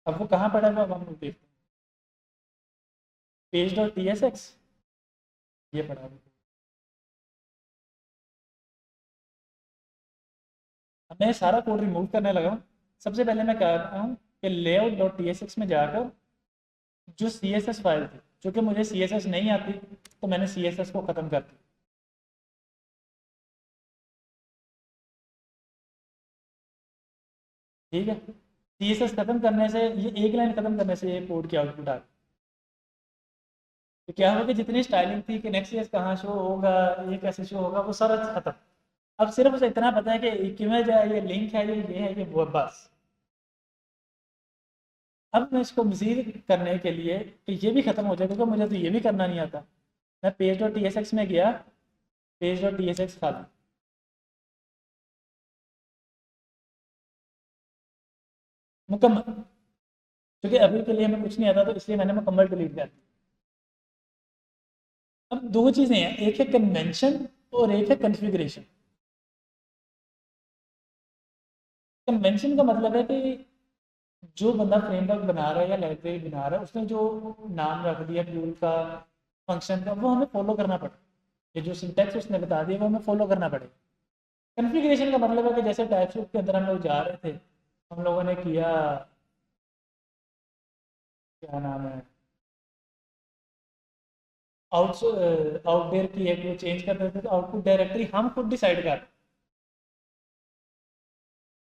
अब वो कहाँ पड़ा हुआ अब हम लोग देखते हैं, page dot T S x, ये पड़ा हुआ। अब मैं सारा कोड रिमूव करने लगा हूँ। सबसे पहले मैं क्या कर रहा हूँ कि layout dot T S x में जाकर जो सी एस एस फाइल थी, चूँकि मुझे सी एस एस नहीं आती तो मैंने सी एस एस को ख़त्म कर दिया। ठीक है, सी एस एस ख़त्म करने से, ये एक लाइन ख़त्म करने से ये कोड की आउटपुट आ गई। तो क्या होगा कि जितनी स्टाइलिंग थी कि नेक्स्ट ईयर कहाँ शो होगा, ये कैसे शो होगा, वो सारा खत्म। अब सिर्फ उसे इतना पता है कि इमेज है, ये लिंक है, ये है, ये वो, बस। अब मैं इसको मजीद करने के लिए कि ये भी खत्म हो जाए, क्योंकि मुझे तो ये भी करना नहीं आता, मैं page dot T S x में गया, page dot T S x खाली, मुकम्मल। क्योंकि अभी के लिए हमें कुछ नहीं आता तो इसलिए मैंने मुकम्मल डिलीट कर दिया। अब दो चीज़ें हैं, एक है कन्वेंशन और एक है कन्फिग्रेशन। कन्वेंशन का मतलब है कि जो बंदा फ्रेमवर्क बना रहा है या लाइब्रेरी बना रहा है, उसने जो नाम रख दिया टूल का, फंक्शन का, वो हमें फॉलो करना पड़ेगा। ये जो सिंटैक्स उसने बता दिया वो हमें फॉलो करना पड़ेगा। कन्फिग्रेशन का मतलब है कि जैसे टाइपस्क्रिप्ट के अंदर हम लोग जा रहे थे, हम लोगों ने किया, क्या नाम है, आउट आउटडेयर की एक वो चेंज कर देते थे, आउटपुट डायरेक्टरी हम खुद डिसाइड कर,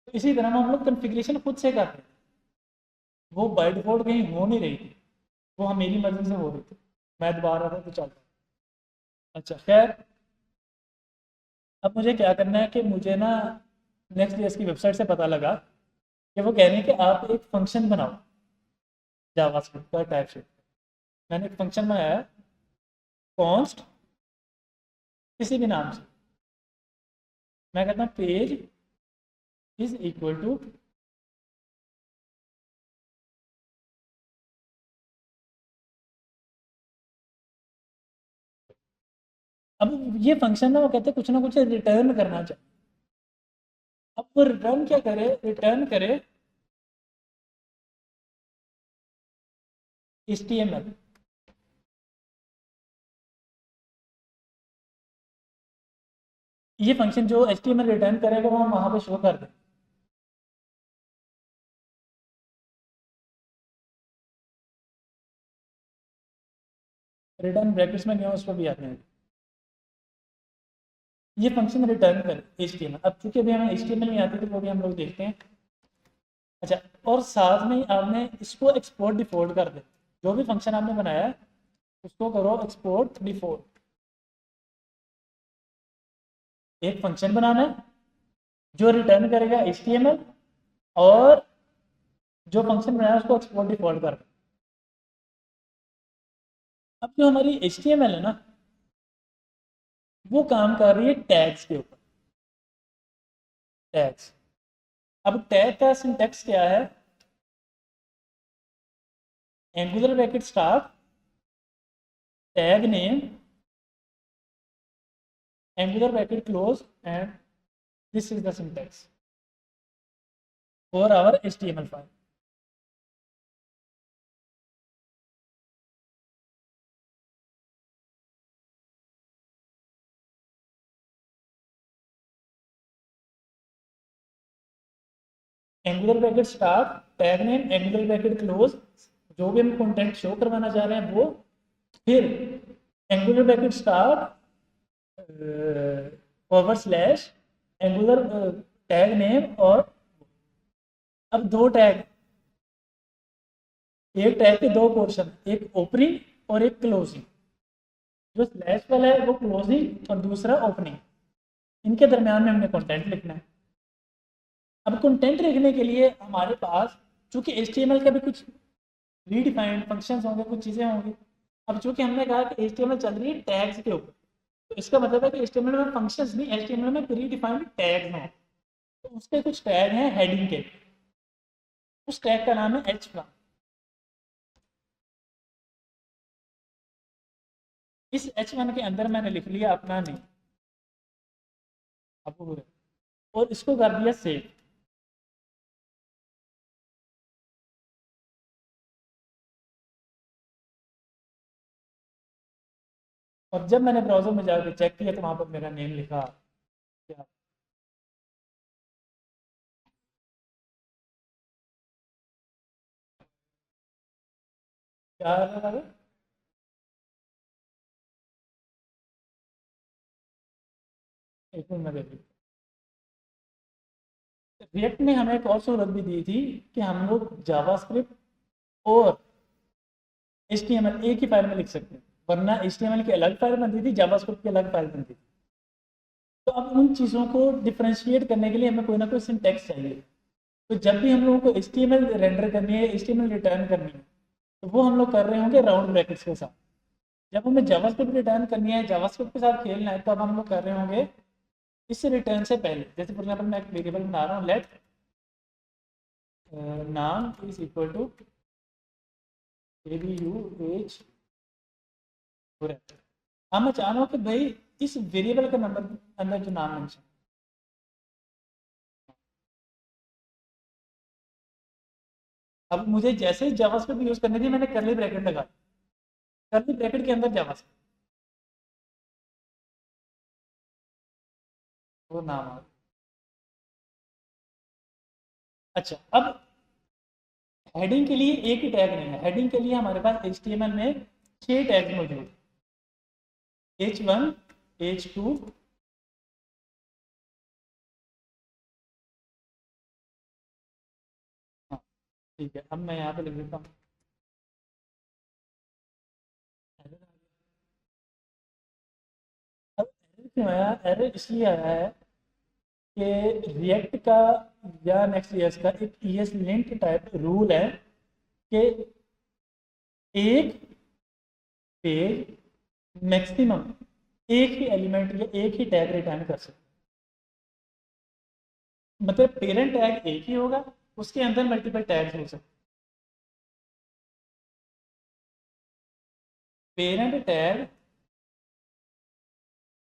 तो इसी तरह हम लोग कन्फिग्रेशन खुद से करते थे। वो बाय डिफॉल्ट कहीं हो नहीं रही थी, वो हम मेरी मर्जी से हो रही थी, मैं दबा रहा था तो चलता। अच्छा खैर, अब मुझे क्या करना है कि मुझे ना नेक्स्ट जेएस की वेबसाइट से पता लगा कि वो कह रहे हैं कि आप एक फंक्शन बनाओ जावास्क्रिप्ट का टाइप से। मैंने एक फंक्शन बनाया, कॉन्स्ट किसी भी नाम से, मैं कहता हूँ पेज इज इक्वल टू, अब ये फंक्शन ना वो कहते हैं कुछ ना कुछ रिटर्न करना चाहिए। अब वो रिटर्न क्या करे, रिटर्न करे HTML। ये फंक्शन जो HTML रिटर्न करेगा वो हम वहाँ पे शो कर दें। रिटर्न ब्रैकेट्स में गया उस पर भी आते हैं, ये फंक्शन रिटर्न कर HTML। अब चूंकि अभी हमें HTML नहीं आती तो वो भी हम लोग देखते हैं। अच्छा, और साथ में ही आपने इसको एक्सपोर्ट डिफॉल्ट कर दे, जो भी फंक्शन आपने बनाया है उसको करो एक्सपोर्ट डिफॉल्ट। एक फंक्शन बनाना है जो रिटर्न करेगा HTML, और जो फंक्शन बनाया है उसको एक्सपोर्ट डिफॉल्ट कर दो। अब जो हमारी HTML है ना, वो काम कर रही है टैग्स के ऊपर, टैग्स। अब टैग का सिंटैक्स क्या है, angular bracket start, tag name, angular bracket close, and this is the syntax for our HTML file. Angular bracket start, tag name, angular bracket close, जो भी हम कंटेंट शो करवाना चाह रहे हैं वो, फिर angular bracket start forward slash angular tag name, और अब दो टैग, एक टैग के दो पोर्शन, एक ओपनिंग और एक क्लोजिंग। जो स्लैश वाला है वो क्लोजिंग और दूसरा ओपनिंग, इनके दरमियान में हमने कंटेंट लिखना है। अब कंटेंट लिखने के लिए हमारे पास, चूंकि HTML के भी कुछ रीडिफाइंड फंक्शंस होंगे, कुछ चीज़ें होंगी। अब चूंकि हमने कहा कि HTML चल रही है टैग्स के ऊपर, तो इसका मतलब है कि HTML में फंक्शंस नहीं, HTML में प्री डिफाइंड टैग हैं। तो उसके कुछ टैग हैं हेडिंग के, उस टैग का नाम है H1। इस H1 के अंदर मैंने लिख लिया अपना नेम, अब, और इसको कर दिया सेव। और जब मैंने ब्राउज़र में जाकर चेक किया तो वहाँ पर मेरा नेम लिखा क्या क्या लगा। एक मिनट में देखिए, रिएक्ट ने हमें एक और सहूलत भी दी थी कि हम लोग जावास्क्रिप्ट और HTML एक ही फाइल में लिख सकते हैं, वरना HTML की अलग फाइल बनती थी, जावास्क्रिप्ट की अलग फाइल बनती थी। तो अब उन चीज़ों को डिफ्रेंशिएट करने के लिए हमें कोई ना कोई सिंटैक्स चाहिए। तो जब भी हम लोगों को HTML रेंडर करनी है, HTML रिटर्न करनी है, तो वो हम लोग कर रहे होंगे राउंड ब्रैकेट्स के साथ। जब हमें जावास्क्रिप्ट रिटर्न करनी है, जावास्क्रिप्ट के साथ खेलना है, तो अब हम लोग कर रहे होंगे इस रिटर्न से पहले, जैसे फॉर एग्जाम्पल मैं एक वेरिएबल बना रहा हूँ, लेट नाम इज इक्वल टू ABUH। अब मैं चाह रहा हूँ कि भाई इस वेरिएबल का नंबर अंदर जो नाम मेंशन, अब मुझे जैसे ही जावास्क्रिप्ट यूज करनी थी मैंने करली ब्रैकेट लगा, करली ब्रैकेट के अंदर जावास्क्रिप्ट वो नाम आ गया। अच्छा, अब हेडिंग के लिए एक ही टैग नहीं है, हेडिंग के लिए हमारे पास HTML में 6 टैग मौजूद है, H1, H2, हाँ ठीक है, अब मैं यहाँ पे लिख देता हूँ। अब एरर क्यों आया? एरर इसलिए आया है कि रिएक्ट का या नेक्स्ट ईएस का एक ES लिंक टाइप रूल है कि एक पेज मैक्सिमम एक ही एलिमेंट या एक ही टैग रिटर्न कर सकते, मतलब पेरेंट टैग एक ही होगा, उसके अंदर मल्टीपल टैग्स हो सकते। पेरेंट टैग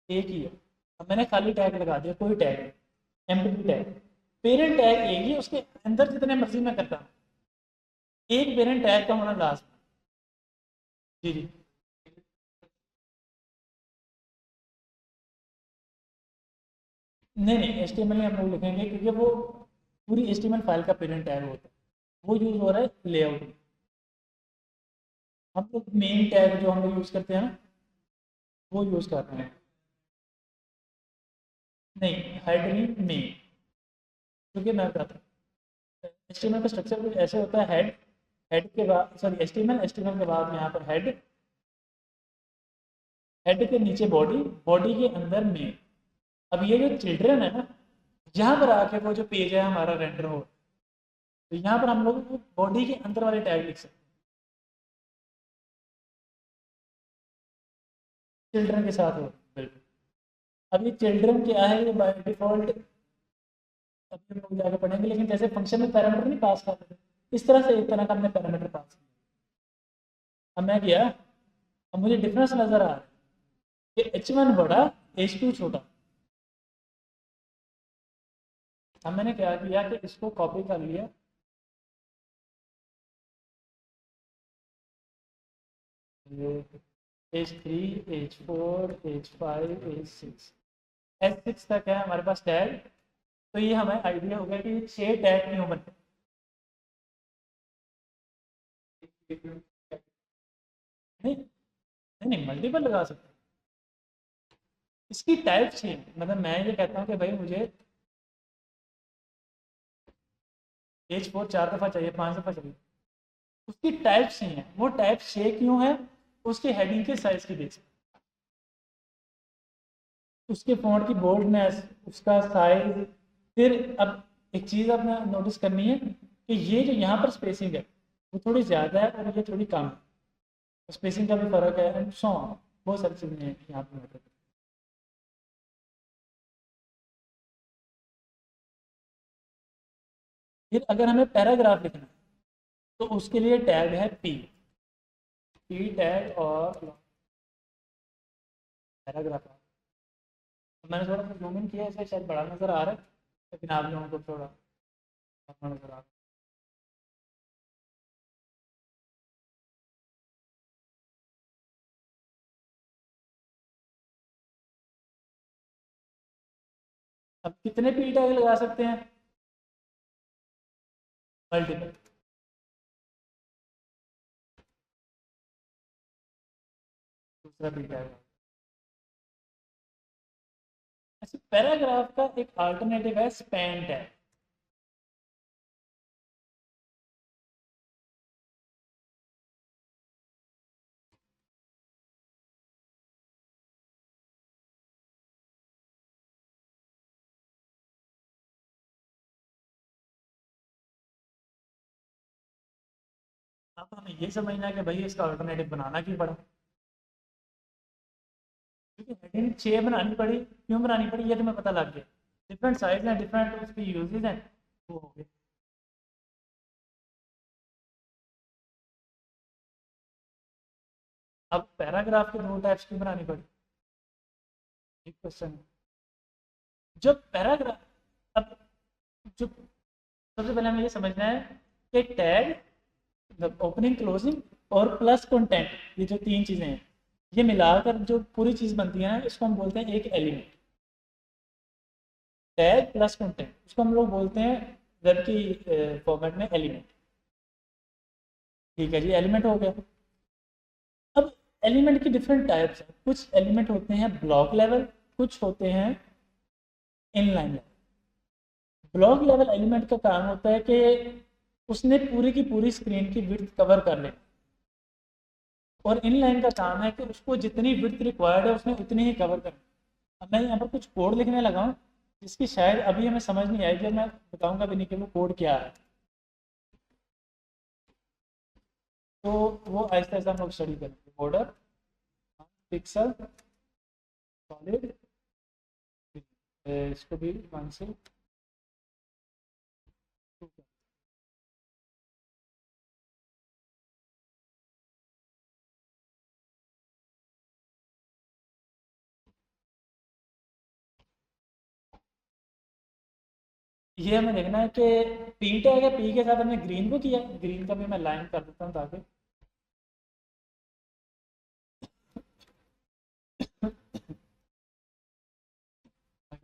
एक ही है, अब मैंने खाली टैग लगा दिया, कोई टैग नहीं, एम्प्टी टैग। पेरेंट टैग एक ही, उसके अंदर जितने मर्जी में करता हूँ, एक पेरेंट टैग का होना लास्ट। जी जी। नहीं नहीं, HTML में हम लोग लिखेंगे क्योंकि वो पूरी HTML फाइल का पेरेंट टैग होता है, वो यूज हो रहा है लेआउट में। हम लोग मेन टैग जो हम लोग यूज करते हैं ना, वो यूज करते हैं। नहीं, हेड नहीं मेन, क्योंकि मैं बताता हूँ HTML का स्ट्रक्चर कुछ ऐसे होता है, हेड, हेड के बाद सॉरी HTML के बाद यहाँ पर हेड, हेड के नीचे बॉडी, बॉडी के अंदर मेन। अब ये जो चिल्ड्रन है ना, यहाँ पर आके वो जो पेज है हमारा रेंडर हो, तो यहाँ पर हम लोग बॉडी के अंदर वाले टैग लिख सकते हैं, चिल्ड्रन के साथ हो बिल्कुल। अब ये चिल्ड्रन क्या है, ये बाय डिफॉल्ट अभी हम लोग जाके पढ़ेंगे, लेकिन जैसे फंक्शन में पैरामीटर नहीं पास करते, इस तरह से एक तरह का हमने पैरामीटर पास किया। अब मैं गया, अब मुझे डिफरेंस नजर आ रहा है कि H1 बड़ा, H2 छोटा। अब मैंने क्या किया कि इसको कॉपी कर लिया, H3, H4, H5, H6, H6 तक है हमारे पास टैग। तो ये हमें आइडिया हो गया कि 6 टैग क्यों बनते हैं। नहीं नहीं नहीं, मल्टीपल लगा सकते हैं, इसकी टाइप चेंज, मतलब मैं ये कहता हूँ कि भाई मुझे H4 4 दफ़ा चाहिए, 5 दफ़ा चाहिए, उसकी टाइप से है, वो टाइप से क्यों है, उसके हेडिंग के साइज की बेस, उसके फॉन्ट की बोल्डनेस, उसका साइज। फिर अब एक चीज़ आपने नोटिस करनी है कि ये जो यहाँ पर स्पेसिंग है वो थोड़ी ज़्यादा है और ये थोड़ी कम है, स्पेसिंग का भी फ़र्क है, एंड सो ऑन, बहुत सारी चीज़ें हैं यहाँ पर मैटर। फिर अगर हमें पैराग्राफ लिखना है तो उसके लिए टैग है पी, पी टैग और पैराग्राफ। मैंने थोड़ा सा जूम इन किया, इसे शायद बड़ा नज़र आ रहा है, लेकिन आप लोगों को थोड़ा कम नज़र आ रहा है। अब कितने पी टैग लगा सकते हैं? मल्टीपल। दूसरा पी टैग। अच्छा, पैराग्राफ का एक अल्टरनेटिव है स्पैन टैग। अब हमें ये समझना है कि भाई इसका अल्टरनेटिव बनाना क्यों पड़ा, क्योंकि हेडिंग 6 बनानी पड़ी, क्यों बनानी पड़ी ये तुम्हें पता लग गया। डिफरेंट साइज हैं, डिफरेंट उसकी यूजेज हैं, वो हो गए। अब पैराग्राफ के दो टाइप्स की बनानी पड़ी, एक क्वेश्चन है। जो पैराग्राफ, अब जो सबसे पहले हमें ये समझना है कि टैग, ओपनिंग क्लोजिंग और प्लस कंटेंट, ये जो तीन चीज़ें हैं, ये मिलाकर जो पूरी चीज़ बनती है ना, इसको हम बोलते हैं एक एलिमेंट। टैग प्लस कंटेंट, इसको हम लोग बोलते हैं वेब की फॉर्मेट में एलिमेंट। ठीक है जी, एलिमेंट हो गया। अब एलिमेंट की डिफरेंट टाइप्स हैं, कुछ एलिमेंट होते हैं ब्लॉक लेवल, कुछ होते हैं inline level. Block level element का काम होता है कि उसने पूरी की पूरी स्क्रीन की विड्थ कवर कर लेनी, और इनलाइन का काम है कि उसको जितनी विड्थ रिक्वायर्ड है उसने उतनी ही कवर करनी। अब मैं यहाँ पर कुछ कोड लिखने लगा हूँ जिसकी शायद अभी हमें समझ नहीं आएगी, मैं बताऊंगा भी नहीं कि वो कोड क्या है, तो वो आहिस्ता आहिस्ता हम लोग स्टडी करेंगे। बॉर्डर, पिक्सल, सॉलिड, इसको भी 1 से 2। ये हमें देखना है कि पी टैग है, पी के साथ हमने ग्रीन को किया, ग्रीन का भी मैं लाइन कर देता हूँ ताकि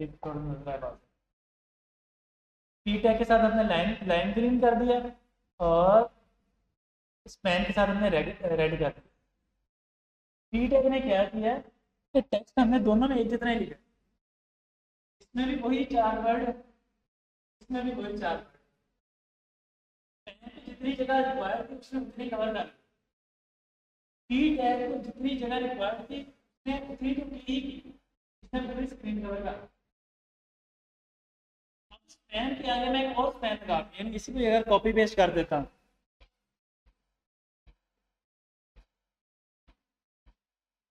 थोड़ा मिल रहा है बात। पी टैग के साथ हमने लाइन लाइन ग्रीन कर दिया, और स्पैन के साथ हमने रेड रेड कर दिया। पी टैग ने क्या किया कि टेक्स्ट हमने दोनों में एक जितना ही लिखा, इसमें भी वही 4 वर्ड, इसमें भी वही 4 वर्ड, जितनी जगह रिक्वायर्ड थी उसने उतनी कवर कर दी। पी टैग को जितनी जगह रिक्वायर्ड थी उसने उतनी तो की ही की, इसने पूरी स्क्रीन कवर कर दी। अब स्पैन के आगे मैं एक और स्पैन लगा, यानी इसी को अगर कॉपी पेस्ट कर देता हूँ,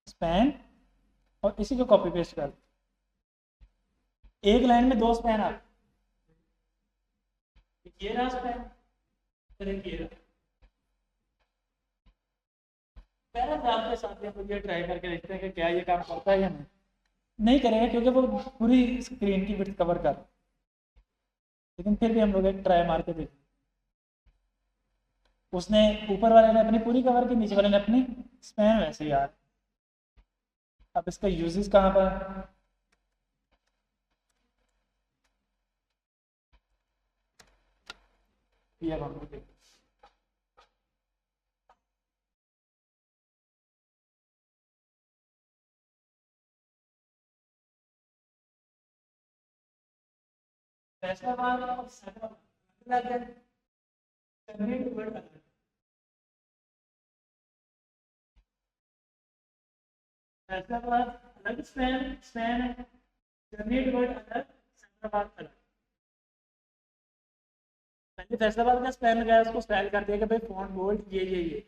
स्पैन, और इसी को कॉपी पेस्ट कर, एक लाइन में 2 स्पैन आ, ये रहा स्पैन, फिर एक ये रहा। पैराग्राफ के साथ हम लोग ये ट्राई करके देखते हैं कि क्या ये काम करता है या नहीं। नहीं करेगा क्योंकि वो पूरी स्क्रीन की विड्थ कवर कर, लेकिन फिर भी हम लोग एक ट्राई मार के देखते। उसने ऊपर वाले ने अपनी पूरी कवर की, नीचे वाले ने अपनी स्पैन, वैसे ही यार। अब इसका यूजेस कहाँ पर है? ये अब हम लोग देखते हैं। फैसलाबाद और सैफराबाद अलग है, जनरेट वर्ड अलग है। फैसलाबाद अलग स्पैन स्पैन है, जनरेट वर्ड अलग, सैफराबाद अलग। पहले फैसलाबाद का स्पैन लगाया, उसको स्टाइल कर दिया कि भाई फॉन्ट बोल्ड ये,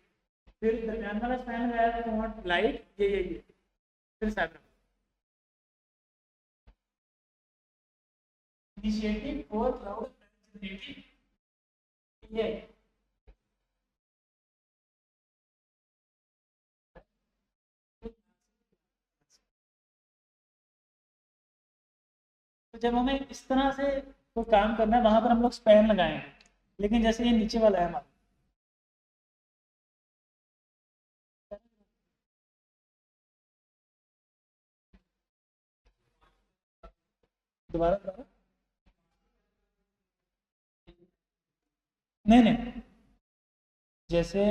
फिर दरमियान वाला स्पैन लगाया, फॉन्ट लाइट ये, फिर सैफराबाद। इनिशिएटिव और क्राउड जनरेटिव, ये तो जब हमें इस तरह से कोई काम करना है वहां पर हम लोग स्पैन लगाएंगे, लेकिन जैसे ये नीचे वाला है हमारा, दोबारा दोबारा। नहीं नहीं, जैसे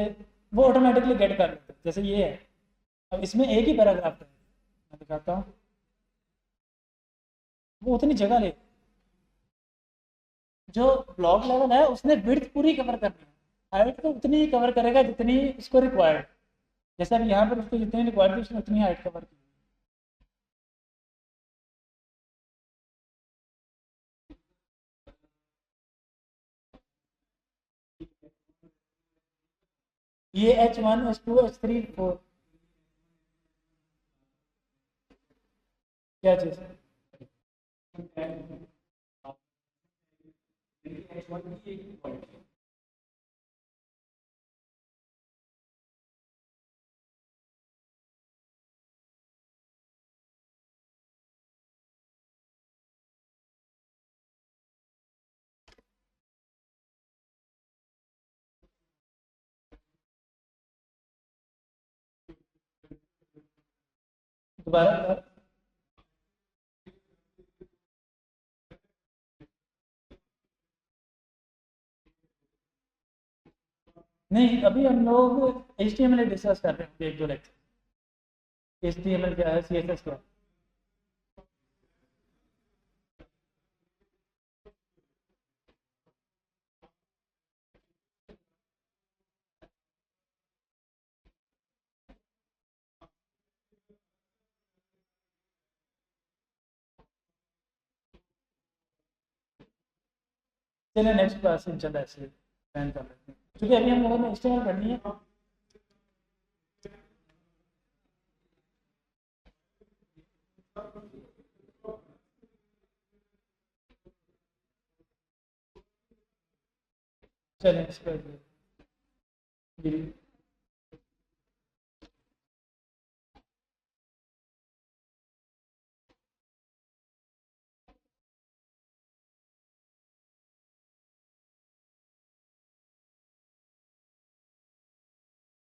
वो ऑटोमेटिकली गेट कर लेते हैं, जैसे ये है। अब इसमें एक ही पैराग्राफ है, मैं दिखाता हूँ। वो उतनी जगह ले, जो ब्लॉक लेवल है उसने विड्थ पूरी कवर करनी है, हाइट तो उतनी ही कवर करेगा जितनी उसको रिक्वायर्ड। जैसे अब यहाँ पर उसको जितनी रिक्वायर्ड थी उसने उतनी हाइट कवर की। ये H1 H2 H3 4, क्या चीज? दोबारा दोबारा। नहीं, अभी हम लोग HTML डिस्कस कर रहे हैं, एक दो लेक्चर। HTML क्या है, CSS क्या है। चलिए नेक्स्ट क्लास में चला ऐसे प्लान कर लेते हैं, क्योंकि अभी हम लोगों ने HTML पढ़नी है। चलिए नेक्स्ट क्लास।